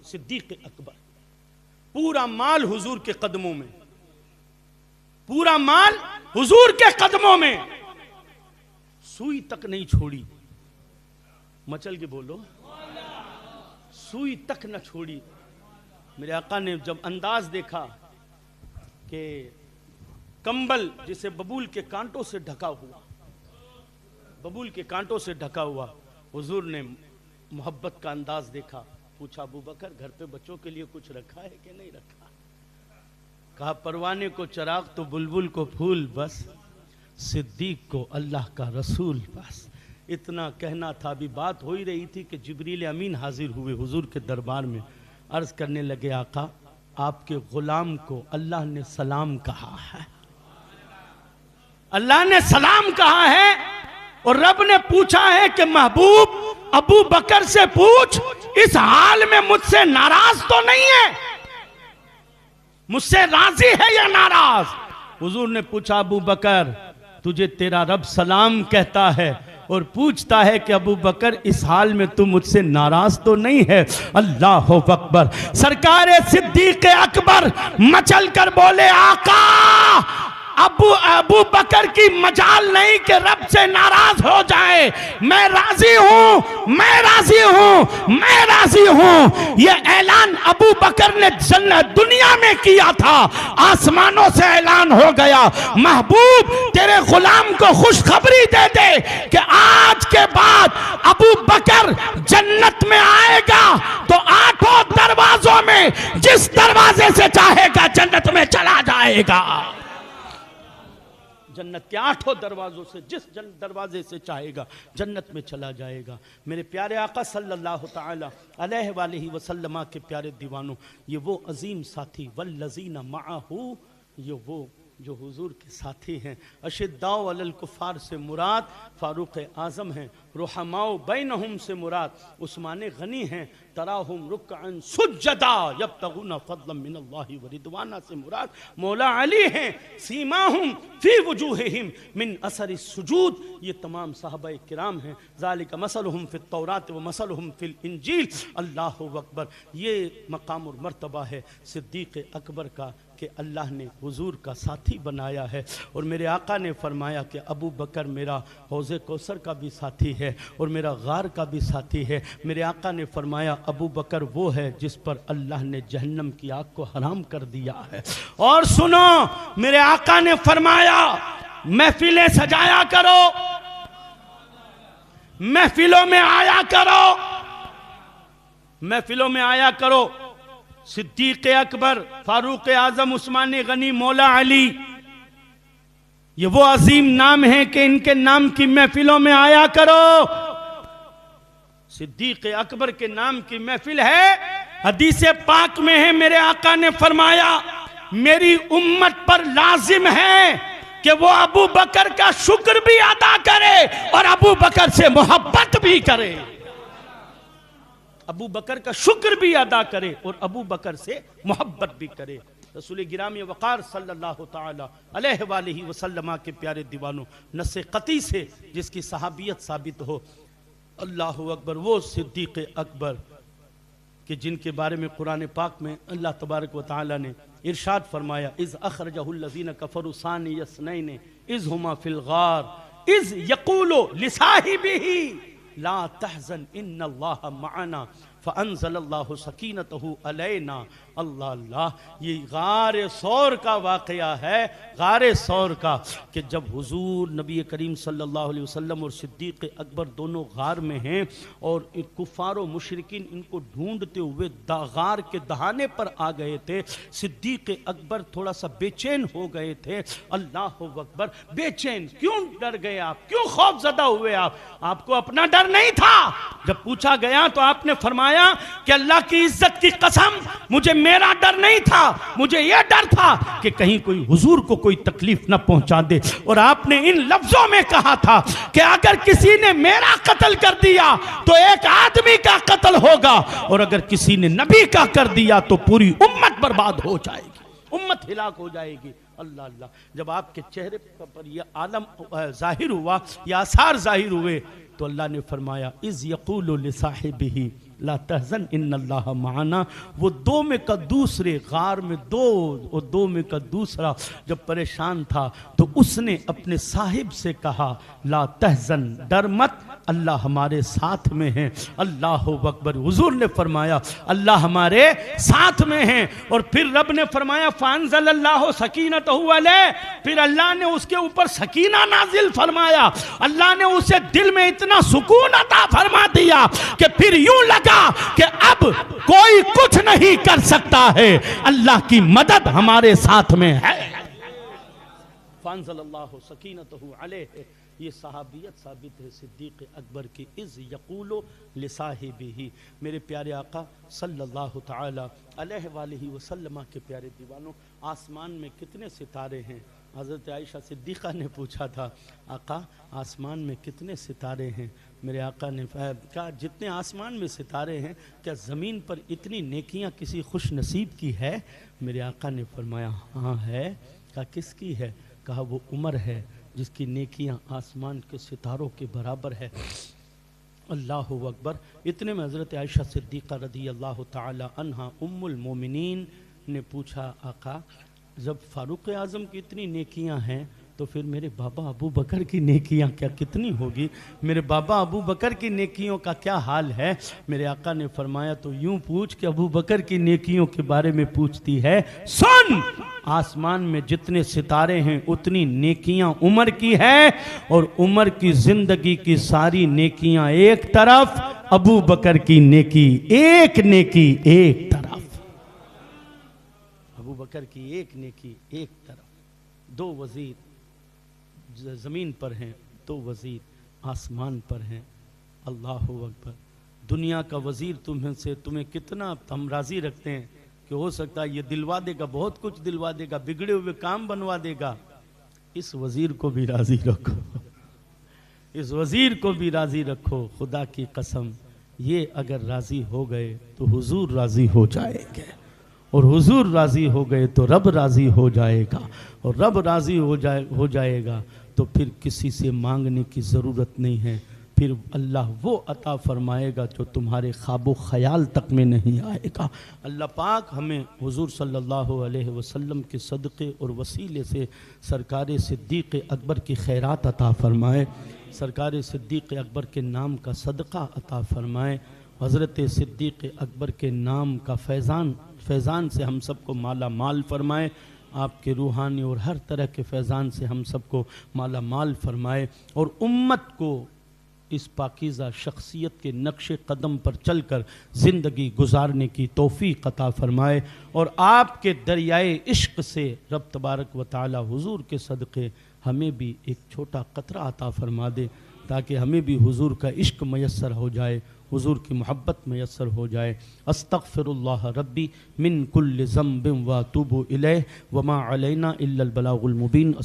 صدیق اکبر، پورا مال حضور کے قدموں میں، پورا مال حضور کے قدموں میں، سوئی تک نہیں چھوڑی، مچل کے بولو، سوئی تک نہ چھوڑی۔ میرے آقا نے جب انداز دیکھا کہ کمبل جسے ببول کے کانٹوں سے ڈھکا ہوا، ببول کے کانٹوں سے ڈھکا ہوا، حضور نے محبت کا انداز دیکھا، پوچھا ابو بکر گھر پہ بچوں کے لیے کچھ رکھا ہے کہ نہیں رکھا؟ کہا پروانے کو چراغ تو بلبل کو پھول بس، صدیق کو اللہ کا رسول بس۔ اتنا کہنا تھا، ابھی بات ہو ہی رہی تھی کہ جبریل امین حاضر ہوئے حضور کے دربار میں، عرض کرنے لگے آقا آپ کے غلام کو اللہ نے سلام کہا ہے، اللہ نے سلام کہا ہے، اور رب نے پوچھا ہے کہ محبوب ابو بکر سے پوچھ اس حال میں مجھ سے ناراض تو نہیں ہے، مجھ سے راضی ہے یا ناراض؟ حضور نے پوچھا ابو بکر تجھے تیرا رب سلام کہتا ہے اور پوچھتا ہے کہ ابو بکر اس حال میں تو مجھ سے ناراض تو نہیں ہے؟ اللہ اکبر۔ سرکار صدیق اکبر مچل کر بولے آقا ابو بکر کی مجال نہیں کہ رب سے ناراض ہو جائے، میں راضی ہوں، میں راضی ہوں، میں راضی ہوں۔ یہ اعلان ابو بکر نے دنیا میں کیا تھا، آسمانوں سے اعلان ہو گیا، محبوب تیرے غلام کو خوشخبری دے دے کہ آج کے بعد ابو بکر جنت میں آئے گا تو 8 دروازوں میں جس دروازے سے چاہے گا جنت میں چلا جائے گا، جنت کے 8 دروازوں سے جس دروازے سے چاہے گا جنت میں چلا جائے گا۔ میرے پیارے آقا صلی اللہ تعالی علیہ وآلہ وسلم کے پیارے دیوانوں، یہ وہ عظیم ساتھی والذین معہ، یہ وہ جو حضور کے ساتھی ہیں۔ اشداء علی الکفار سے مراد فاروق اعظم ہیں، رحماء بینہم سے مراد عثمان غنی ہیں، تراہم رکعا سجدا یبتغون فضلا من اللہ ورضوانا سے مراد مولا علی ہیں، سیماہم فی وجوہہم من اثر السجود، یہ تمام صحابہ کرام ہیں، ذالک مثلہم فی التوراۃ ومثلہم فی الانجیل۔ اللہ اکبر۔ یہ مقام اور مرتبہ ہے صدیق اکبر کا کہ اللہ نے حضور کا ساتھی بنایا ہے، اور میرے آقا نے فرمایا کہ ابو بکر میرا حوض کوثر کا بھی ساتھی ہے اور میرا غار کا بھی ساتھی ہے۔ میرے آقا نے فرمایا ابو بکر وہ ہے جس پر اللہ نے جہنم کی آگ کو حرام کر دیا ہے۔ اور سنو، میرے آقا نے فرمایا محفلیں سجایا کرو، محفلوں میں آیا کرو، محفلوں میں آیا کرو۔ صدیق اکبر، فاروق اعظم، عثمان غنی، مولا علی، یہ وہ عظیم نام ہیں کہ ان کے نام کی محفلوں میں آیا کرو۔ صدیق اکبر کے نام کی محفل ہے، حدیث پاک میں ہے، میرے آقا نے فرمایا میری امت پر لازم ہے کہ وہ ابو بکر کا شکر بھی ادا کرے اور ابو بکر سے محبت بھی کرے، ابو بکر کا شکر بھی ادا کرے اور ابو بکر سے محبت بھی کرے۔ رسول گرامی وقار صلی اللہ تعالی علیہ وآلہ وسلم کے پیارے دیوانوں، نص قطعی سے جس کی صحابیت ثابت ہو، اللہ اکبر، وہ صدیق اکبر کہ جن کے بارے میں قرآن پاک میں اللہ تبارک و تعالی نے ارشاد فرمایا، اذ اخرجہ الذین کفروا ثانی اثنین اذ ہما فی الغار اذ یقول لصاحبہ لا تحزن ان اللہ معنا فانزل اللہ سکینتہ علینا۔ اللہ اللہ، یہ غار ثور کا واقعہ ہے، غار ثور کا، کہ جب حضور نبی کریم صلی اللہ علیہ وسلم اور صدیق اکبر دونوں غار میں ہیں اور کفار و مشرکین ان کو ڈھونڈتے ہوئے غار کے دہانے پر آ گئے تھے، صدیق اکبر تھوڑا سا بے چین ہو گئے تھے۔ اللہ اکبر، بے چین کیوں؟ ڈر گئے آپ، کیوں خوف زدہ ہوئے آپ کو اپنا ڈر نہیں تھا؟ جب پوچھا گیا تو آپ نے فرمایا کہ اللہ کی عزت کی قسم مجھے میرا ڈر نہیں تھا، مجھے یہ ڈر تھا کہ کہیں کوئی حضور کو کوئی تکلیف نہ پہنچا دے۔ اور آپ نے ان لفظوں میں کہا تھا کہ اگر کسی نے میرا قتل کر دیا تو ایک آدمی کا قتل ہوگا، اور اگر کسی نے نبی کا کر دیا تو پوری امت برباد ہو جائے گی، امت ہلاک ہو جائے گی۔ اللہ اللہ. جب آپ کے چہرے پر یہ عالم ظاہر ہوا، یہ آثار ظاہر ہوئے، تو اللہ نے فرمایا اذ یقول لصاحبہ لا تحزن ان اللہ معنا. وہ دو میں کا دوسرے غار میں دو میں کا دوسرا جب پریشان تھا تو اس نے اپنے صاحب سے کہا لا تحزن، ڈر مت، اللہ ہمارے ساتھ میں ہیں. اللہ اکبر. حضور نے فرمایا اللہ ہمارے ساتھ میں ہیں. اور پھر رب نے فرمایا فانزل اللہ سکینتہ علیہ، پھر اللہ نے اس کے اوپر سکینہ نازل فرمایا. اللہ نے اسے دل میں اتنا سکون عطا فرما دیا کہ پھر یوں لگا کہ اب کوئی کچھ نہیں کر سکتا ہے، اللہ کی مدد ہمارے ساتھ میں ہے. فانزل اللہ سکینتہ علیہ. یہ صحابیت ثابت ہے صدیق اکبر کی اذ یقولو لصاحبہ. میرے پیارے آقا صلی اللہ تعالی علیہ وآلہ وسلم کے پیارے دیوانوں، آسمان میں کتنے ستارے ہیں؟ حضرت عائشہ صدیقہ نے پوچھا تھا آقا آسمان میں کتنے ستارے ہیں؟ میرے آقا نے کہا جتنے آسمان میں ستارے ہیں کیا زمین پر اتنی نیکیاں کسی خوش نصیب کی ہے؟ میرے آقا نے فرمایا ہاں ہے. کہا کس کی ہے؟ کہا وہ عمر ہے جس کی نیکیاں آسمان کے ستاروں کے برابر ہے. اللہ اکبر. اتنے میں حضرت عائشہ صدیقہ رضی اللہ تعالی عنہا ام المومنین نے پوچھا آقا جب فاروق اعظم کی اتنی نیکیاں ہیں تو پھر میرے بابا ابو بکر کی نیکیاں کیا کتنی ہوگی؟ میرے بابا ابو بکر کی نیکیوں کا کیا حال ہے؟ میرے آقا نے فرمایا تو یوں پوچھ کہ ابو بکر کی نیکیوں کے بارے میں پوچھتی ہے. سن، آسمان میں جتنے ستارے ہیں اتنی نیکیاں عمر کی ہے، اور عمر کی زندگی کی ساری نیکیاں ایک طرف، ابو بکر کی نیکی ایک طرف. ابو بکر کی ایک نیکی ایک طرف. دو وزیر زمین پر ہیں، دو وزیر آسمان پر ہیں. اللہ اکبر. دنیا کا وزیر تمہیں کتنا ہم راضی رکھتے ہیں کہ ہو سکتا ہے یہ دلوا دے گا، بہت کچھ دلوا دے گا، بگڑے ہوئے کام بنوا دے گا. اس وزیر کو بھی راضی رکھو، اس وزیر کو بھی راضی رکھو. خدا کی قسم یہ اگر راضی ہو گئے تو حضور راضی ہو جائیں گے، اور حضور راضی ہو گئے تو رب راضی ہو جائے گا، اور رب راضی ہو جائے گا تو پھر کسی سے مانگنے کی ضرورت نہیں ہے. پھر اللہ وہ عطا فرمائے گا جو تمہارے خواب و خیال تک میں نہیں آئے گا. اللہ پاک ہمیں حضور صلی اللہ علیہ وسلم کے صدقے اور وسیلے سے سرکار صدیق اکبر کی خیرات عطا فرمائے، سرکار صدیق اکبر کے نام کا صدقہ عطا فرمائے. حضرت صدیق اکبر کے نام کا فیضان سے ہم سب کو مالا مال فرمائے. آپ کے روحانی اور ہر طرح کے فیضان سے ہم سب کو مالا مال فرمائے، اور امت کو اس پاکیزہ شخصیت کے نقش قدم پر چل کر زندگی گزارنے کی توفیق عطا فرمائے. اور آپ کے دریائے عشق سے رب تبارک و تعالی حضور کے صدقے ہمیں بھی ایک چھوٹا قطرہ عطا فرما دے تاکہ ہمیں بھی حضور کا عشق میسر ہو جائے، حضور کی محبت میسر ہو جائے. استغفر اللہ ربی من کل ذنب واتوب الیہ وما علینا الا البلاغ المبین.